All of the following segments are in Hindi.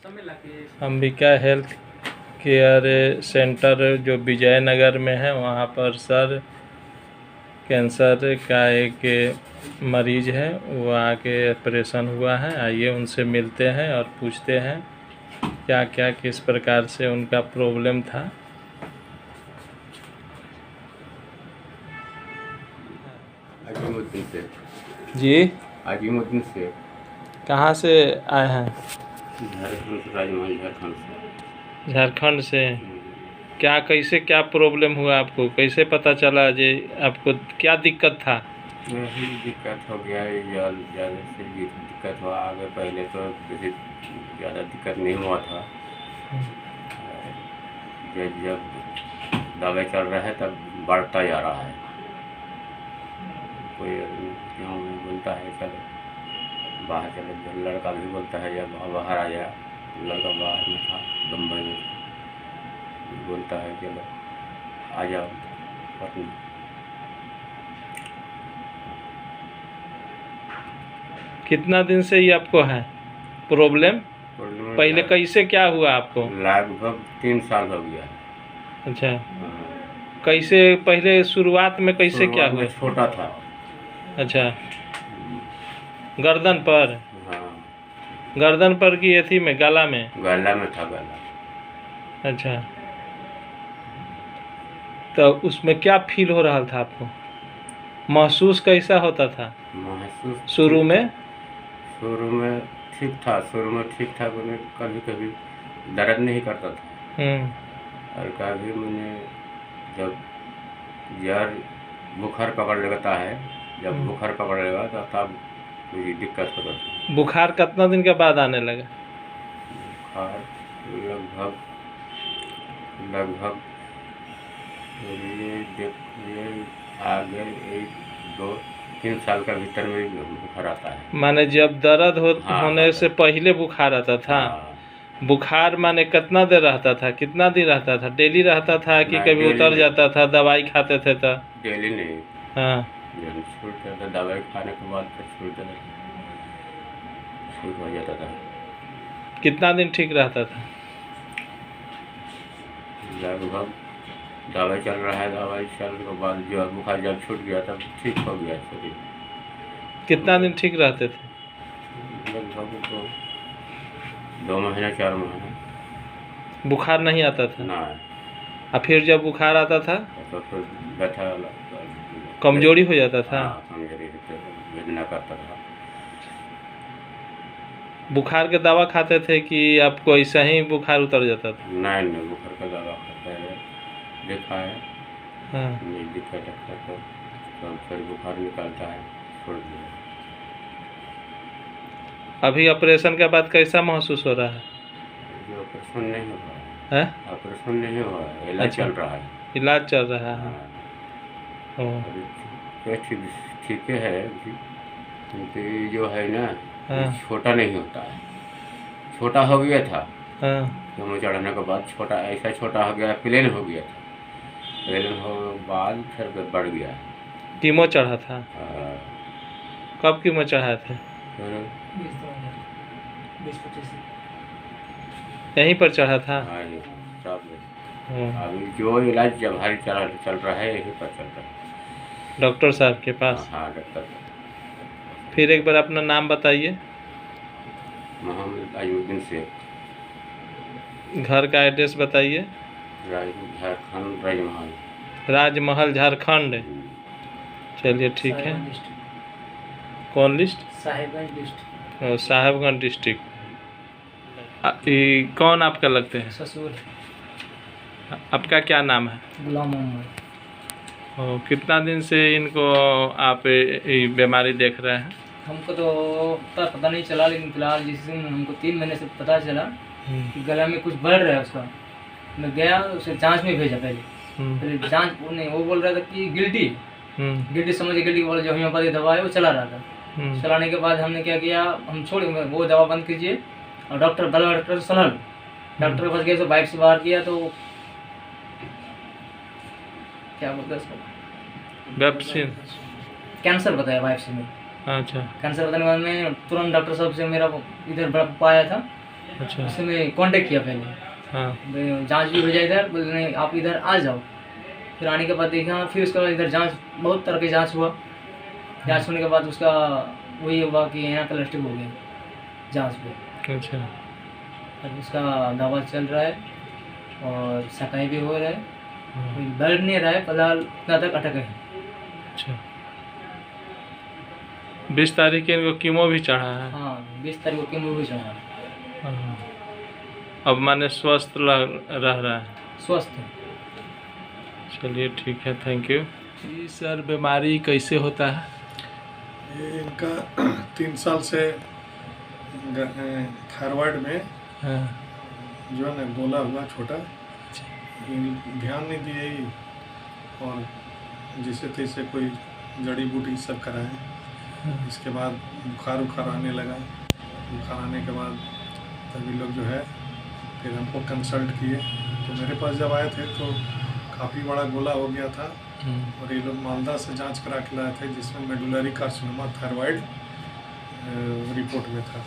अंबिका हेल्थ केयर सेंटर जो विजयनगर में है, वहाँ पर सर कैंसर का एक मरीज है, वो आके ऑपरेशन हुआ है। आइए उनसे मिलते हैं और पूछते हैं क्या क्या किस प्रकार से उनका प्रॉब्लम था। अजीमुद्दीन से। जी, अजीमुद्दीन से। कहाँ से आए हैं? झारखंड से, राजमहल झारखंड से। झारखंड से। क्या कैसे क्या प्रॉब्लम हुआ आपको? कैसे पता चला जे आपको क्या दिक्कत था? यही दिक्कत हो गया है, ज़्यादा से दिक्कत हुआ। आगे पहले तो किसी ज़्यादा दिक्कत नहीं हुआ था। जब जब दवाई चल रहा है तब बढ़ता जा रहा है। कोई गाँव में बोलता है चलो बाहर चलो, जो लड़का भी बोलता है जब बाहर आ जाए। लड़का बाहर में था, बम्बई में था, बोलता है चलो आ जाओ पटना। कितना दिन से ये आपको है प्रॉब्लम? पहले कैसे क्या हुआ आपको? लगभग 3 साल हो गया है। अच्छा, कैसे पहले शुरुआत में कैसे क्या शुरुआत में हुआ? छोटा था। अच्छा, गर्दन पर? हाँ, गर्दन पर की अथी में, गला में? गला में था, गला। अच्छा, तो उसमें क्या फील हो रहा था आपको? महसूस कैसा होता था महसूस शुरू में? शुरू में ठीक था, शुरू में ठीक था। मैंने कभी कभी दर्द नहीं करता था, और कभी मैंने जब यार बुखार पकड़ लेता है, जब बुखार पकड़ लेगा तो तब मुझे दिक्कत होता था। बुखार कितना दिन के बाद आने लगा? बुखार लगभग लगभग ये आगे 1-2-3 साल का भीतर में बुखार आता है। माने जब दर्द हाँ, होने से पहले बुखार आता था? हाँ। बुखार माने कितना देर रहता था, कितना दिन रहता था? डेली रहता था कि नहीं, कभी डेली उतर नहीं। जाता था दवाई खाते थे तो? डेली नहीं, हाँ, जब छूट जाता, दवाई खाने के बाद फिर छूट जाता, ठीक हो जाता था। कितना दिन ठीक रहता था? लगभग दवाई चल रहा है, दवाई चलने के बाद जो बुखार जब छूट गया तब ठीक हो गया शरीर। कितना दिन ठीक रहते थे? लगभग 2 महीने 4 महीने बुखार नहीं आता था? ना। और फिर जब बुखार आता था तो फिर बैठा कमजोरी हो जाता था? हाँ, कमजोरी भेजना करता था। बुखार के दवा खाते थे कि आपको ऐसा ही बुखार उतर जाता था? नहीं, बुखार का दवा खाता है, देखा है। हाँ, नहीं दिक्कत है तो फिर बुखार निकलता है, छोड़ दिया। अभी ऑपरेशन के बाद कैसा महसूस हो रहा है? ऑपरेशन नहीं हुआ है, ऑपरेशन नहीं हुआ है, इलाज अच्छा, चल रहा है। इलाज चल रहा है। हाँ, ओ, अभी ठीक है अभी, क्योंकि ये जो है ना, ये हाँ, छोटा नहीं होता है। छोटा हो गया था हाँ, केमो चढ़ाने के बाद, छोटा ऐसा छोटा हो गया, प्लेन हो गया था। प्लेन हो बाद फिर बढ़ गया। कीमो चढ़ा था? हाँ, कब कीमो चढ़ाए थे? फिर यहीं पर चढ़ा था? हाँ, ये सब हाँ, अभी जो इलाज जब भारी चल रहा है, यहीं पर चल रहा है। डॉक्टर साहब के पास? हाँ, डॉक्टर। फिर एक बार अपना नाम बताइए। मोहम्मद अजमुद्दीन शेख। घर का एड्रेस बताइए। झारखंड, राजमहल। राजमहल, झारखंड। चलिए ठीक है। कौन list? Sahibganj district. Sahibganj district. कौन आपका लगते हैं? ससुर। आपका क्या नाम है? गुलाम मोहम्मद। कितना दिन से इनको आप बीमारी देख रहे हैं? हमको तो पता नहीं चला, लेकिन फिलहाल जिस दिन हमको 3 महीने से पता चला कि गला में कुछ बढ़ रहा है उसका, मैं गया उसे जांच में भेजा। पहले जांच नहीं, वो बोल रहा था कि गिल्टी समझ के, गिल्टी वाला जो होम्योपैथी दवा है वो चला रहा था। चलाने के बाद हमने क्या किया, हम छोड़ वो दवा बंद कीजिए और डॉक्टर से सलाह लो। डॉक्टर के पास गए तो बाइक से बाहर किया तो क्या बोलते हैं उसको, वैक्सीन कैंसर बताया बाइक से में। अच्छा, कैंसर बताने के बाद में तुरंत डॉक्टर साहब से, मेरा इधर बड़ा पापा आया था, अच्छा। उससे मैं कांटेक्ट किया पहले, हाँ। जांच भी भेजा इधर, बोले नहीं आप इधर आ जाओ। फिर आने के बाद देखा, फिर उसके बाद इधर जांच, बहुत तरह की जांच हुआ। जांच होने के बाद उसका वही हुआ कि यहाँ प्लास्टिक हो गया जांच पे। अच्छा। अब उसका दवा चल रहा है और सफाई भी हो रहा है, हाँ। बढ़ नहीं रहा है फिलहाल, इतना तक अटक है। अच्छा। 20 तारीख के इनको कीमो भी चढ़ा है। हाँ 20 तारीख को कीमो भी चढ़ा। हाँ। अब माने स्वस्थ रह रहा है। स्वस्थ है। चलिए ठीक है, थैंक यू जी। सर बीमारी कैसे होता है? ये इनका 3 साल से थायराइड में हाँ। जो है ना गोला हुआ छोटा, ध्यान नहीं दिए ही, और जिसे तैसे कोई जड़ी बूटी सब कराए। इसके बाद बुखार आने लगा। बुखार आने के बाद तभी लोग जो है फिर हमको कंसल्ट किए। तो मेरे पास जब आए थे तो काफ़ी बड़ा गोला हो गया था, और ये लोग मालदा से जांच करा के लाए थे, जिसमें मेडुलरी कार्सिनोमा थायराइड रिपोर्ट में था।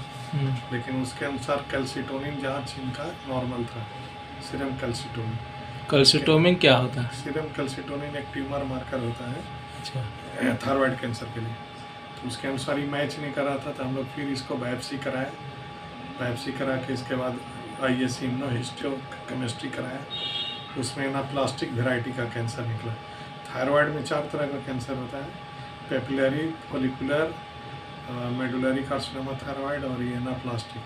लेकिन उसके अनुसार कैल्सिटोनिन जांच इनका नॉर्मल था, सीरम कैल्सिटोनिन। कैल्सिटोनिन क्या होता है? सीरम कैल्सिटोनिन एक ट्यूमर मार्कर होता है अच्छा। थायराइड कैंसर के लिए। तो उसके अनुसार ही मैच नहीं कर रहा था, तो हम लोग फिर इसको बायोप्सी कराए। बायोप्सी करा के इसके बाद ISC इम्यूनोहिस्टोकेमिस्ट्री कराया। उसमें एनाप्लास्टिक वेराइटी का कैंसर निकला। थायराइड में 4 तरह का कैंसर होता है, papillary, follicular, medullary carcinoma thyroid और ये एनाप्लास्टिक।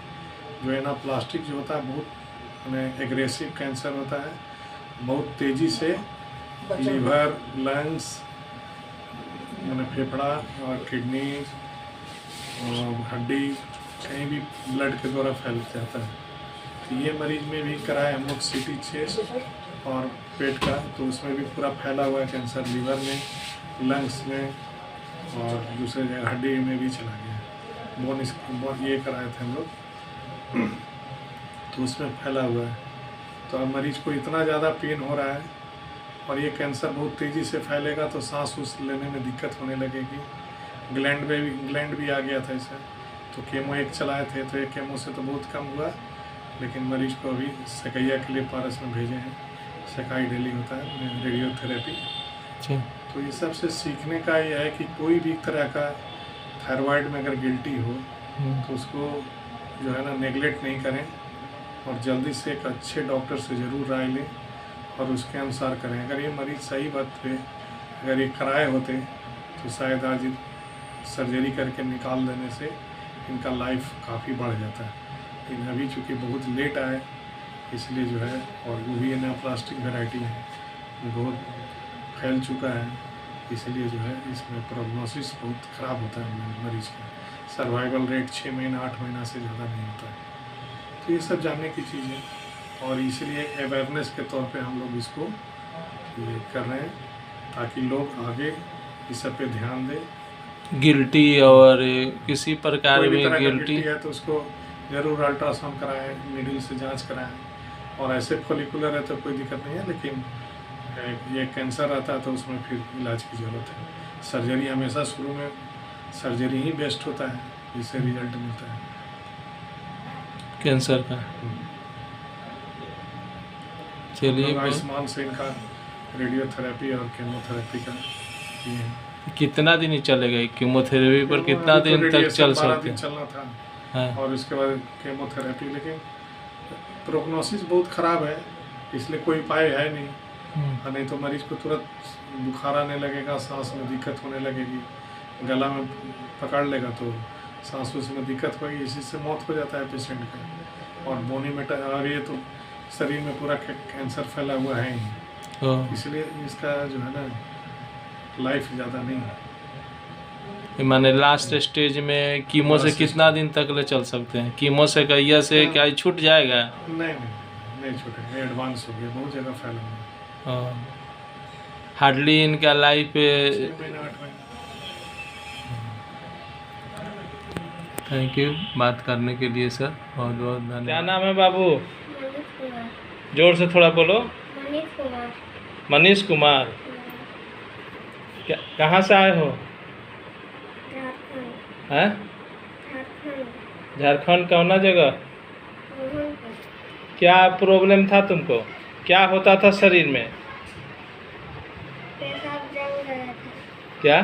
जो एनाप्लास्टिक जो होता है बहुत एग्रेसिव कैंसर होता है, बहुत तेज़ी से लीवर, लंग्स, फेफड़ा और किडनी और हड्डी कहीं भी ब्लड के द्वारा फैल जाता है। तो ये मरीज में भी कराए हम लोग CT चेस्ट और पेट का, तो उसमें भी पूरा फैला हुआ है कैंसर, लीवर में, लंग्स में और दूसरे जगह हड्डी में भी चला गया। बोन ये कराए थे हम लोग, तो उसमें फैला हुआ है। तो अब मरीज को इतना ज़्यादा पेन हो रहा है, और ये कैंसर बहुत तेज़ी से फैलेगा तो सांस लेने में दिक्कत होने लगेगी। ग्लैंड भी आ गया था इसे। तो केमो 1 चलाए थे, तो एक केमो से तो बहुत कम हुआ, लेकिन मरीज को अभी सकैया के लिए पारस में भेजे हैं। सकाई डेली होता है रेडियोथेरेपी। तो ये सबसे सीखने का ये है कि कोई भी तरह का थायराइड में अगर गिल्टी हो तो उसको जो है ना नेगलेक्ट नहीं करें, और जल्दी से एक अच्छे डॉक्टर से ज़रूर राय लें और उसके अनुसार करें। अगर ये मरीज़ सही बात पे अगर ये कराए होते तो शायद आज सर्जरी करके निकाल देने से इनका लाइफ काफ़ी बढ़ जाता है। लेकिन अभी चूँकि बहुत लेट आए इसलिए जो है, और वो भी एनाप्लास्टिक वैरायटी है, बहुत फैल चुका है, इसलिए जो है इसमें प्रोग्नोसिस बहुत ख़राब होता है मरीज़ का। सर्वाइवल रेट 6 महीना 8 महीना से ज़्यादा नहीं होता है। तो ये सब जानने की चीज़ है, और इसलिए अवेयरनेस के तौर पे हम लोग इसको ये कर रहे हैं ताकि लोग आगे इस सब पे ध्यान दें। गिल्टी और किसी प्रकार कोई भी में तरह का गिल्टी है तो उसको ज़रूर अल्ट्रासाउंड कराएं, नीडल से जांच कराएं, और ऐसे फॉलिकुलर है तो कोई दिक्कत नहीं है, लेकिन ये कैंसर आता है तो उसमें फिर इलाज की ज़रूरत है। सर्जरी हमेशा शुरू में सर्जरी ही बेस्ट होता है, जिससे रिजल्ट मिलता है कैंसर का। चलिए, आयुष्मान से इनका रेडियोथेरेपी और केमोथेरेपी का ये है। कितना दिन ही चलेगा कीमोथेरेपी पर? कितना दिन तक चल सकते हैं? चलना था। हाँ। और उसके बाद केमोथेरेपी, लेकिन प्रोग्नोसिस बहुत ख़राब है, इसलिए कोई उपाय है नहीं। और नहीं तो मरीज को तुरंत बुखार आने लगेगा, सांस में दिक्कत होने लगेगी, गला में पकड़ लेगा तो सांस में दिक्कत होगी, इसी से मौत हो जाता है पेशेंट का। और बोनी में और ये तो शरीर में पूरा कैंसर फैला हुआ है ही, इसलिए इसका जो है ना लाइफ ज़्यादा नहीं है। माने लास्ट स्टेज में कीमो से कितना दिन तक ले चल सकते हैं? कीमो से कैया से क्या छूट जाएगा? नहीं छूटेगा, एडवांस हो गया, बहुत जगह फैला हुआ। हार्डली इनका लाइफ 6 महीना 8 महीना। थैंक यू बात करने के लिए सर, बहुत बहुत धन्यवाद। क्या नाम है बाबू? जोर से थोड़ा बोलो। मनीष कुमार। क्या, कहाँ से आए हो? हैं? झारखंड। कौना जगह? क्या प्रॉब्लम था तुमको? क्या होता था शरीर में? पेशाब जम गया था। क्या?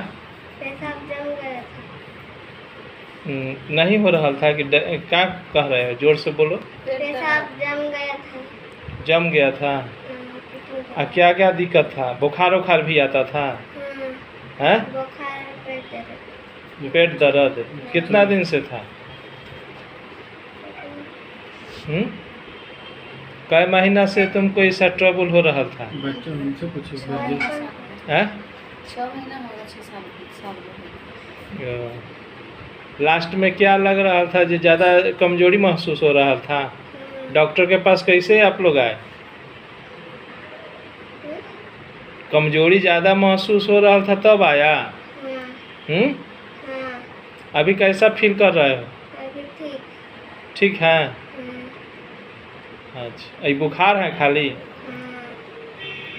पेशाब जम गया था। नहीं हो रहा था कि क्या कह रहे हो? जोर से बोलो। पेशाब जम गया था। जम गया था। क्या क्या दिक्कत था? बुखार उखार भी आता था? हैं? बुखार, पेट दर्द कितना दिन से था? कई महीना से तुमको ऐसा ट्रबल हो रहा था? बच्चों उनसे पूछो। हैं? 6 महीना हो गया, 6 साल लास्ट में क्या लग रहा था? जो ज़्यादा कमजोरी महसूस हो रहा था? डॉक्टर के पास कैसे आप लोग आए? कमजोरी ज़्यादा महसूस हो रहा था तब आया? अभी कैसा फील कर रहे हो? ठीक। ठीक है। अच्छा, ये बुखार है खाली?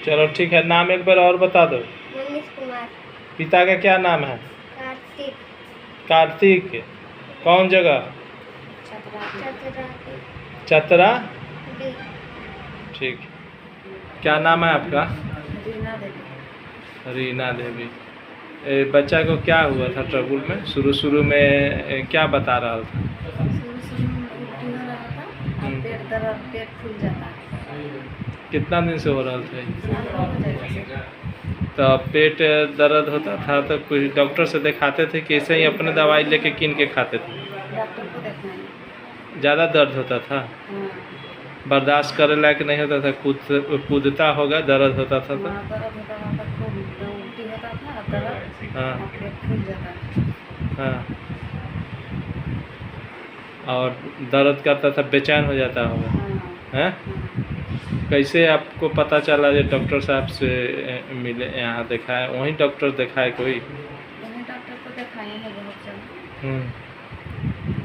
चलो ठीक है। नाम एक बार और बता दो। मनीष कुमार। पिता का क्या नाम है? कार्तिक। कार्तिक। कौन जगह? चतरा। ठीक। क्या नाम है आपका? रीना देवी। बच्चा को क्या हुआ था ट्रबल में? शुरू में क्या बता रहा था? शुरू में उल्टी हो रहा था और पेट दर्द, पेट फूल जाता है। कितना दिन से हो रहा था? साल हो जाएगा। तो पेट दर्द होता था तो कुछ डॉक्टर से दिखाते थे कि ऐसे ही अपने दवाई लेके किन के खाते थे? डॉक्टर को दिखाएं। ज़्यादा दर्द होता था? हाँ, बर्दाश्त करे लायक नहीं होता था? कूदता होगा? दर्द होता था तो? वहाँ दर्द होता था, खूब उल्टी होता था और दर्द हाँ और पेट फूल जाता था। हाँ। और दर्द करता था, बेचैन हो जाता होगा? हाँ, हैं? हाँ। कैसे आपको पता चला जो डॉक्टर साहब से मिले, यहाँ दिखाए? वहीं डॉक्टर दिखाए कोई? वहीं डॉक्टर को दिखाए हैं बहुत जगह। हम्म।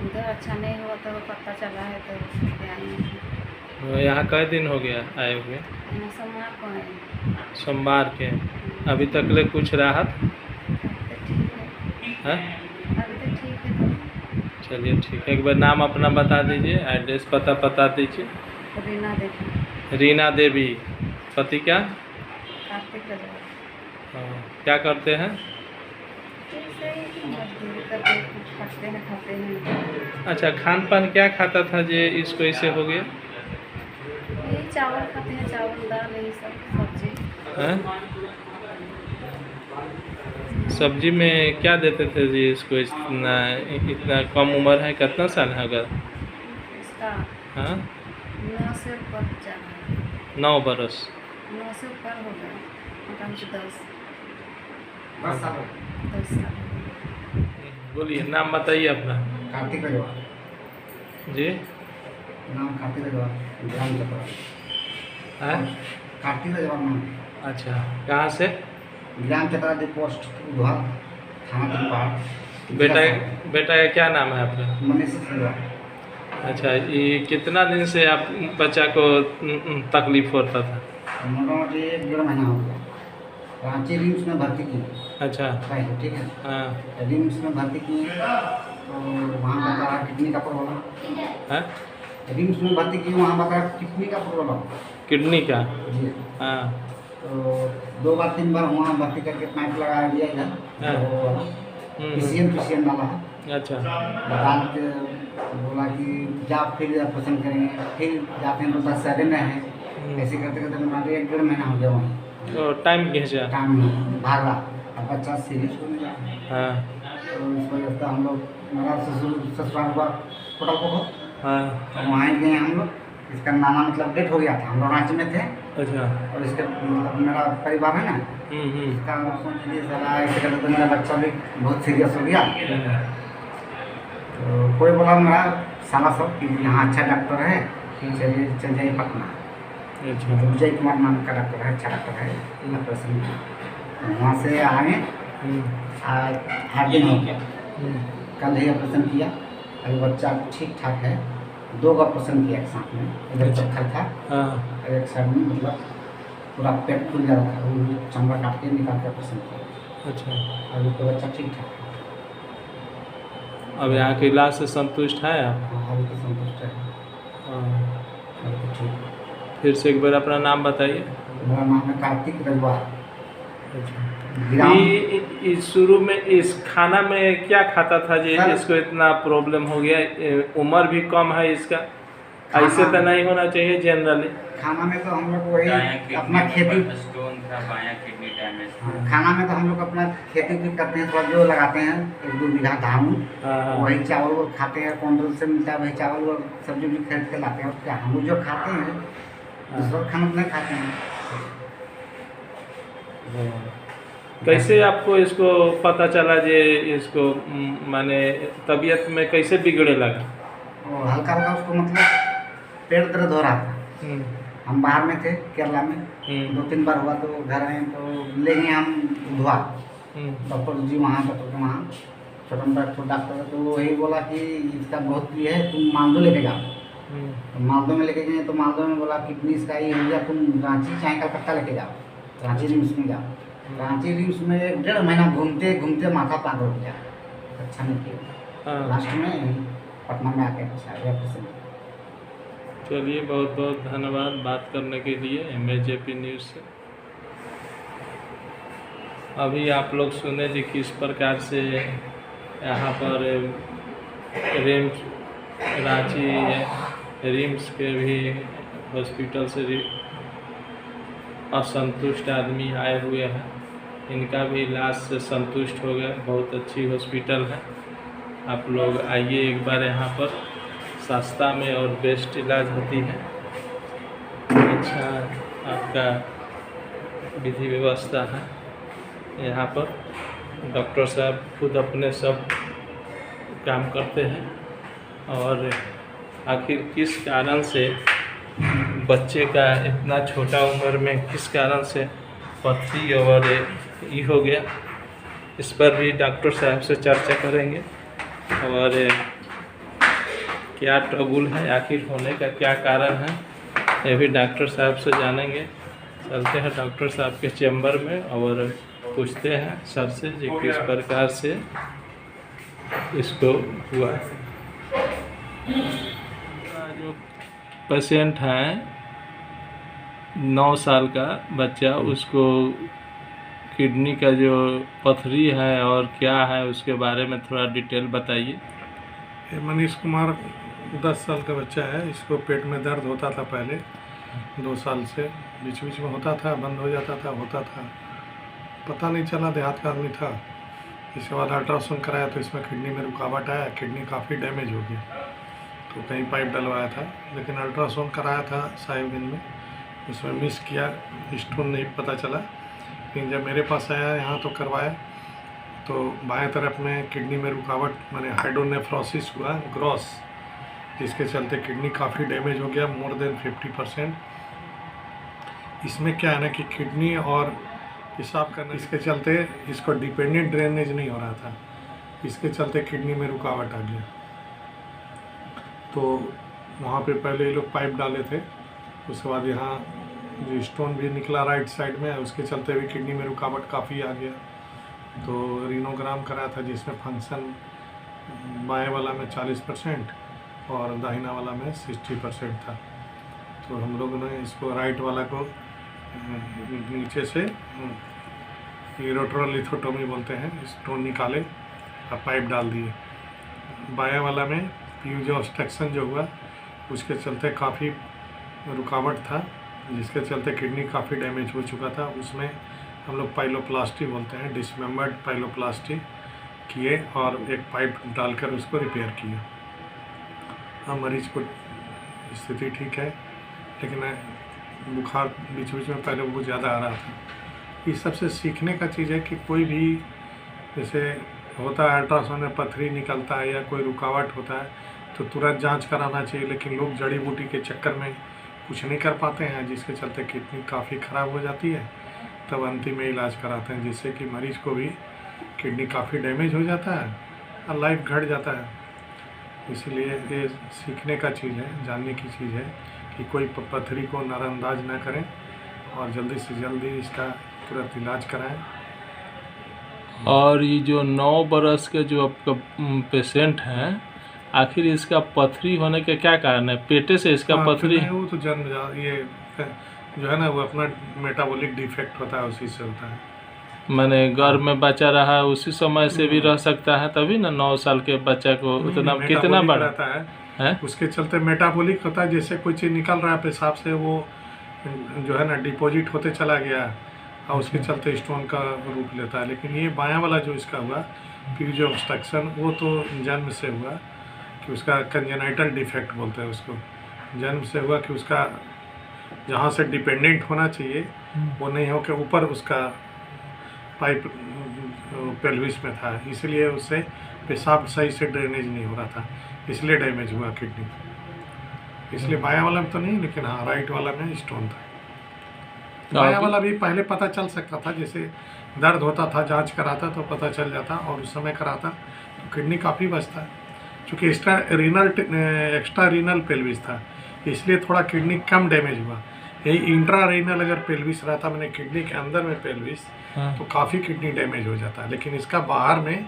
उधर अच्छा नहीं हुआ तो वो पता चला है तो उसके आए हैं। यहाँ कई दिन हो गया आए हुए? यहाँ सोमवार को आए हैं। सोमवार के। अभी तक ले कुछ राहत अब तो ठीक है। है? अभी तो ठीक है तो। चलिए ठीक है। एक बार नाम अपना बता दीजिए, एड्रेस पता बता दीजिए। रीना देवी। रीना देवी। पति क्या? कार्तिक रजवा। हाँ, क्या करते हैं? मजदूरी करके खाते हैं, खाते हैं। अच्छा, खान पान क्या खाता था जे इसको ऐसे हो गया? यही चावल खाते हैं, चावल दाल यही सब सब्जी। हैं? सब्जी में क्या देते थे जी इसको? इतना कम उम्र है? कितना साल है अगर? इसका हाँ, 9 से ऊपर जा रहा है। 9 बरस। 9 से ऊपर हो गया, मोटामोटी 10 बस साल 10 साल। बोलिए, नाम बताइए अपना। कार्तिक रजवा। जी। नाम कार्तिक रजवा, ग्राम चतरा। हैं? कार्तिक रजवा नाम। अच्छा, कहाँ से? ग्राम चतरा दी पोस्ट उधर थाना त्रिपाल। बेटा का क्या नाम है आपका? मनीष रजवा। अच्छा, ये कितना दिन से आप बच्चा को तकलीफ होता था? मोटामोटी 1-1.5 महीना हो गया। रांची रिम्स में भर्ती किए। अच्छा। पहले ठीक है। हाँ। रिम्स में भर्ती किए तो वहाँ बताया किडनी का प्रॉब्लम। है? रिम्स में भर्ती किए, वहाँ बताया किडनी का प्रॉब्लम। किडनी का? जी। हाँ। तो 2 बार 3 बार वहाँ भर्ती करके पाइप लगाया गया इधर। हाँ। पीसीएम डाला है। अच्छा। बता के बोला कि जा फिर ऑपरेशन करेंगे, फिर जाते हैं तो 10 सेकंड में है। ऐसे करते करते मोटामोटी 1-1.5 महीना हो गया वहीं। तो टाइम खींचा? टाइम भाग रहा, अब बच्चा सीरियस होने लगा। हाँ। तो इस वजह से हम लोग, मेरा ससुराल हुआ कोटा को, हाँ। तो वहाँ गए हम लोग। इसका नाना मतलब डेट हो गया था, हम लोग रांची में थे। अच्छा। और इसके मतलब मेरा परिवार है ना, इसका हम लोग सोच लिए चला ऐसे करते तो मेरा बच्चा भी बहुत सीरियस हो गया। तो कोई बोला मेरा साला सब कि यहाँ अच्छा डॉक्टर है, चलिए चल जाइए पटना। अच्छा। तो विजय कुमार नाम का डॉक्टर है, अच्छा डॉक्टर है ऑपरेशन। वहाँ से आए, आज 8 दिन हो गया। कल ही ऑपरेशन किया। अभी बच्चा ठीक ठाक है। 2 ऑपरेशन किया एक साथ में। इधर चक्कर था हाँ। और एक साइड में मतलब पूरा पेट फूल जा रहा था, वो चमड़ा काट के निकाल के ऑपरेशन किया। अच्छा। अभी तो बच्चा ठीक ठाक है। अब यहाँ के इलाज से संतुष्ट है आप? हाँ, अभी तो संतुष्ट है। हाँ। अभी तो फिर से एक बार अपना नाम बताइए। मेरा नाम है कार्तिक रजवार। शुरू में इस खाना में क्या खाता था जी सर, इसको इतना प्रॉब्लम हो गया? उम्र भी कम है इसका, ऐसे तो नहीं होना चाहिए जनरली। खाना में तो हम लोग वही अपना खेती, स्टोन था, बायां किडनी डैमेज था। खाना में तो हम लोग अपना खेती भी करते हैं, थोड़ा जो लगाते हैं 1-2 बीघा धान, वही चावल वो खाते हैं, कंट्रोल से मिलता है वही चावल और सब्जी भी खरीद के लाते हैं। और क्या हम लोग जो खाते हैं दूसरा खाना नहीं खाते हैं। कैसे आपको इसको पता चला जे इसको माने तबीयत में कैसे बिगड़े लगा? और हल्का हल्का उसको मतलब पेट दर्द हो रहा था। हम बाहर में थे केरला में, 2-3 बार हुआ तो घर आए तो ले गए हम धुआ डॉक्टर जी वहाँ, डॉक्टर के वहाँ छोटा डॉक्टर, तो वही बोला कि इसका बहुत ये है, तुम मालदो लेके जाओ। तो मालदो में लेके गए तो मालदो में बोला किडनी इसका ये हो गया, तुम रांची चाहे कलकत्ता लेके जाओ, रांची रिम्स में जाओ। रांची रिम्स में 1-1.5 महीना घूमते घूमते माथा पागल हो गया, अच्छा नहीं किया। लास्ट में पटना में आके अच्छा। चलिए, बहुत बहुत धन्यवाद बात करने के लिए MAJP न्यूज़ से। अभी आप लोग सुने जी किस प्रकार से यहाँ पर रिम्स रांची रिम्स के भी हॉस्पिटल से असंतुष्ट आदमी आए हुए हैं, इनका भी इलाज से संतुष्ट हो गए। बहुत अच्छी हॉस्पिटल है, आप लोग आइए एक बार, यहाँ पर सस्ता में और बेस्ट इलाज होती है। अच्छा आपका विधि व्यवस्था है यहाँ पर, डॉक्टर साहब खुद अपने सब काम करते हैं। और आखिर किस कारण से बच्चे का इतना छोटा उम्र में किस कारण से पथरी और ये हो गया, इस पर भी डॉक्टर साहब से चर्चा करेंगे। और क्या ट्रबल है, आखिर होने का क्या कारण है, ये भी डॉक्टर साहब से जानेंगे। चलते हैं डॉक्टर साहब के चैम्बर में और पूछते हैं सर से कि किस प्रकार से इसको हुआ। जो पेशेंट हैं 9 साल का बच्चा, उसको किडनी का जो पथरी है और क्या है उसके बारे में थोड़ा डिटेल बताइए। मनीष कुमार 10 साल का बच्चा है। इसको पेट में दर्द होता था पहले 2 साल से, बीच बीच में होता था, बंद हो जाता था, होता था, पता नहीं चला, देहात का आदमी था। इसके बाद अल्ट्रासाउंड कराया तो इसमें किडनी में रुकावट आया, किडनी काफ़ी डैमेज हो गया, तो कहीं पाइप डलवाया था। लेकिन अल्ट्रासाउंड कराया था 7 दिन में, उसमें मिस किया, स्टोन नहीं पता चला। लेकिन जब मेरे पास आया यहाँ तो करवाया तो बाएं तरफ में किडनी में रुकावट माने हाइड्रोनेफ्रोसिस हुआ ग्रॉस, जिसके चलते किडनी काफ़ी डैमेज हो गया, मोर देन 50%। इसमें क्या है ना कि किडनी और पेशाब करने, इसके चलते इसको डिपेंडेंट ड्रेनेज नहीं हो रहा था, इसके चलते किडनी में रुकावट आ गया। तो वहाँ पे पहले ये लोग पाइप डाले थे, उसके बाद यहाँ जो स्टोन भी निकला राइट साइड में, उसके चलते भी किडनी में रुकावट काफ़ी आ गया। तो रीनोग्राम कराया था जिसमें फंक्शन बाएं वाला में 40% और दाहिना वाला में 60% था। तो हम लोगों ने इसको राइट वाला को नीचे से यूरोट्रल लिथोटोमी बोलते हैं, स्टोन निकाले और पाइप डाल दिए। बाएं वाला में पीयूज ऑब्स्ट्रक्शन जो हुआ उसके चलते काफ़ी रुकावट था, जिसके चलते किडनी काफ़ी डैमेज हो चुका था। उसमें हम लोग पाइलोप्लास्टी बोलते हैं, डिसमेंबर्ड पाइलोप्लास्टी किए और एक पाइप डालकर उसको रिपेयर किया। हाँ, मरीज को स्थिति ठीक है, लेकिन बुखार बीच बीच में पहले बहुत ज़्यादा आ रहा था। इस सबसे सीखने का चीज़ है कि कोई भी जैसे होता है अल्ट्रासाउंड में पथरी निकलता है या कोई रुकावट होता है तो तुरंत जांच कराना चाहिए, लेकिन लोग जड़ी बूटी के चक्कर में कुछ नहीं कर पाते हैं, जिसके चलते किडनी काफ़ी ख़राब हो जाती है। तब अंतिम में इलाज कराते हैं, जिससे कि मरीज को भी किडनी काफ़ी डैमेज हो जाता है और लाइफ घट जाता है। इसलिए ये सीखने का चीज़ है, जानने की चीज़ है कि कोई पथरी को नज़रअंदाज न करें और जल्दी से जल्दी इसका तुरंत इलाज कराएं। और ये जो 9 बरस के जो आपका पेशेंट हैं, आखिर इसका पथरी होने का क्या कारण है? पेटे से इसका हाँ, पथरी? नहीं, वो तो ये जो है ना वो अपना मेटाबॉलिक डिफेक्ट होता है, उसी से होता है। मैंने गर्भ में बच्चा रहा है उसी समय से भी रह सकता है, तभी ना 9 साल के बच्चा को उतना कितना बड़ा रहता है? उसके चलते मेटाबॉलिक होता है, जैसे कोई चीज़ निकल रहा है पेशाब से, वो जो है ना डिपॉजिट होते चला गया और उसके चलते स्टोन का रूप लेता है। लेकिन ये बायां वाला जो इसका हुआ पीरियड ऑब्स्ट्रक्शन, वो तो जन्म से हुआ कि उसका कंजेनाइटल डिफेक्ट बोलते हैं उसको, जन्म से हुआ कि उसका जहाँ से डिपेंडेंट होना चाहिए वो नहीं हो के ऊपर उसका पाइप पेल्विस में था, इसलिए उससे पेशाब सही से ड्रेनेज नहीं हो रहा था, इसलिए डैमेज हुआ किडनी। इसलिए बायां वाला में तो नहीं, लेकिन हाँ राइट वाला में स्टोन था। बायां वाला भी पहले पता चल सकता था, जैसे दर्द होता था जांच कराता तो पता चल जाता, और उस समय कराता तो किडनी काफ़ी बचता। चूँकि एक्स्ट्रा रीनल पेल्विस था, इसलिए थोड़ा किडनी कम डैमेज हुआ। यही इंट्रा रीनल अगर पेल्विस रहता, मैंने किडनी के अंदर में पेल्विस, तो काफ़ी किडनी डैमेज हो जाता। लेकिन इसका बाहर में,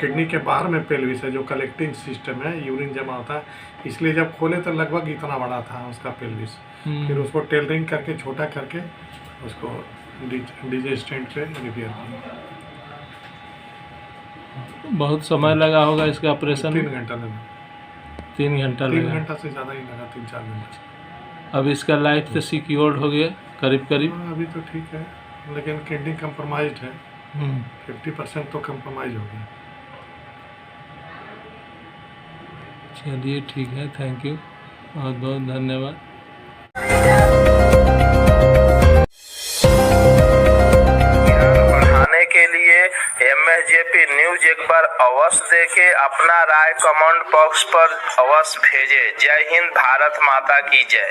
किडनी के बाहर में पेल्विस है जो कलेक्टिंग सिस्टम है, यूरिन जमा होता है, इसलिए जब खोले तो लगभग इतना बड़ा था उसका पेल्विस। फिर उसको टेलरिंग करके छोटा करके उसको डीजे स्टेंट पे रिपेयर किया। बहुत समय लगा होगा इसका ऑपरेशन? 3 घंटा लगा। 3 घंटा लगा? 3 घंटा से ज़्यादा ही लगा, 3-4 घंटा। अब इसका लाइफ तो सिक्योर्ड हो गया करीब करीब? अभी तो ठीक है, लेकिन किडनी कंप्रोमाइज्ड है, 50% तो कंप्रोमाइज हो गया। चलिए ठीक है, थैंक यू, बहुत बहुत धन्यवाद। बढ़ाने के लिए MSJP न्यूज एक बार अवश्य देखें, अपना राय कमेंट बॉक्स पर अवश्य भेजें। जय हिंद, भारत माता की जय।